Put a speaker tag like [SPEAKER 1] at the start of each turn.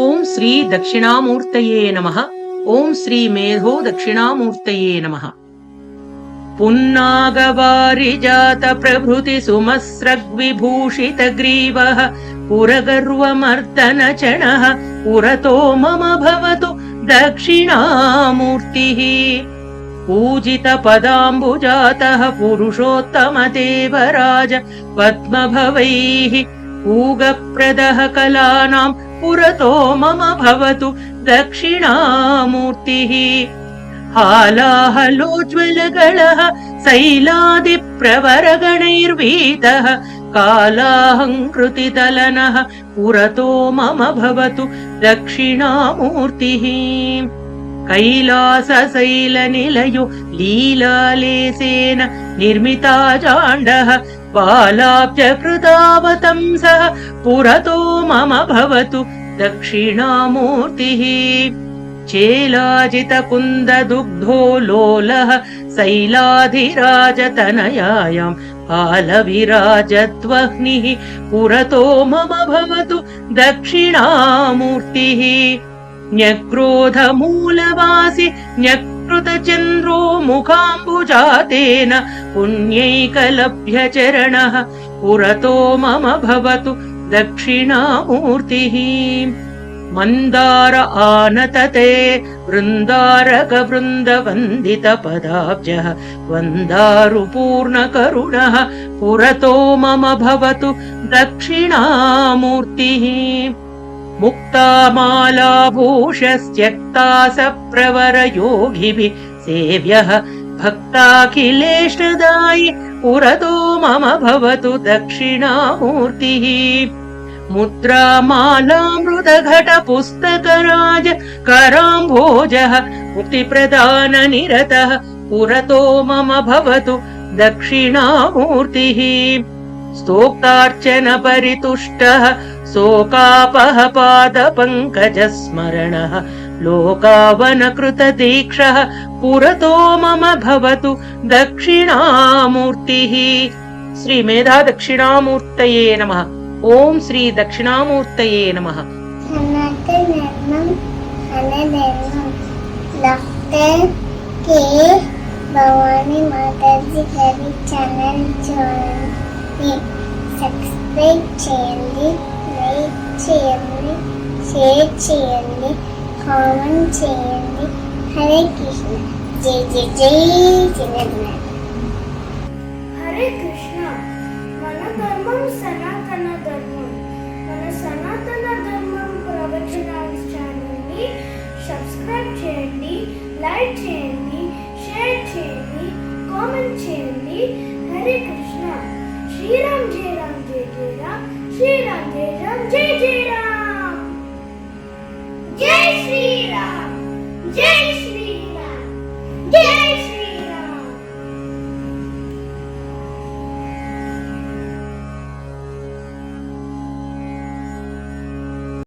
[SPEAKER 1] ಓಂ ಶ್ರೀ ದಕ್ಷಿಣಾಮೂರ್ತಯೇ ನಮಃ. ಓಂ ಶ್ರೀ ಮೇಧೋ ದಕ್ಷಿಣಾಮೂರ್ತಯೇ ನಮಃ. ಪುನ್ನಾಗವಾರಿಜಾತ ಪ್ರಭೃತಿ ಸುಮಸ್ರಗ್ವಿಭೂಷಿತ ಗ್ರೀವಃ ಪುರಗರ್ವಮರ್ದನ ಚಣಃ ಪುರತೋ ಮಮ ಭವತು ದಕ್ಷಿಣಾಮೂರ್ತಿಃ. पूजित पदाम्बुजातः पुरुषोत्तम देवराज पद्मभवैः पूगप्रदः कलानां पुरतो मम भवतु दक्षिणामूर्तिः. हालाहलोज्ज्वलगणः शैलादिप्रवरगणैर्वीतः कालाहङ्कृतितलनः पुरतो मम भवतु दक्षिणामूर्तिः. कैलासशैलनिलयो लीलालेसेन निर्मिता जाण्डः बालाब्जकृतावतंसः पुरतो मम भवतु दक्षिणामूर्तिः. चेलाजितकुन्ददुग्धो लोलः शैलाधिराजतनयायां हालविराजद्वह्निः पुरतो मम भवतु दक्षिणामूर्तिः. न्यक्रोधमूलवासि न्यकृतचन्द्रो मुखाम्बुजातेन पुण्यैकलभ्यचरणः पुरतो मम भवतु दक्षिणामूर्तिः. मन्दार आनतते वृन्दारकवृन्दवन्दितपदाब्जः वन्दारुपूर्णकरुणः पुरतो मम भवतु दक्षिणामूर्तिः. मुक्तामालाभूषस्त्यक्तासप्रवरयोगिभिः सेव्यः भक्ताखिलेष्टदायि पुरतो मम भवतु दक्षिणामूर्तिः. मुद्रामालामृतघटपुस्तकराज कराम्भोजः मुक्तिप्रदाननिरतः पुरतो मम भवतु दक्षिणामूर्तिः. स्तोक्तार्चन परितुष्टः शोकापः पादपङ्कजस्मरणः लोकावनकृतदीक्षः पुरतो मम भवतु दक्षिणामूर्तिः. श्री मेधा दक्षिणामूर्तये नमः. ओम श्री दक्षिणामूर्तये नमः.
[SPEAKER 2] भवानी माताजी गारी ఛానల్ చూడండి, సబ్స్క్రైబ్ చేయండి, లైక్ చేయండి, షేర్ చేయండి, కామెంట్ చేయండి. హరే కృష్ణ. జై జై జై జగన్నాథ్.
[SPEAKER 3] హరే కృష్ణ. మన ధర్మం సనాతన ధర్మం. మన సనాతన ధర్మం ప్రవచనాల ఛానల్ని సబ్స్క్రైబ్ చేయండి, లైక్ చేయండి, షేర్ చేయండి, కామెంట్ చేయండి. హరే కృష్ణ. శ్రీరామ్ జయ రామ్ జయ జయ రామ్, శ్రీరామ్ జయ రామ్ జయ జయ రామ్. జై శ్రీరామ్, జై శ్రీరామ్, జై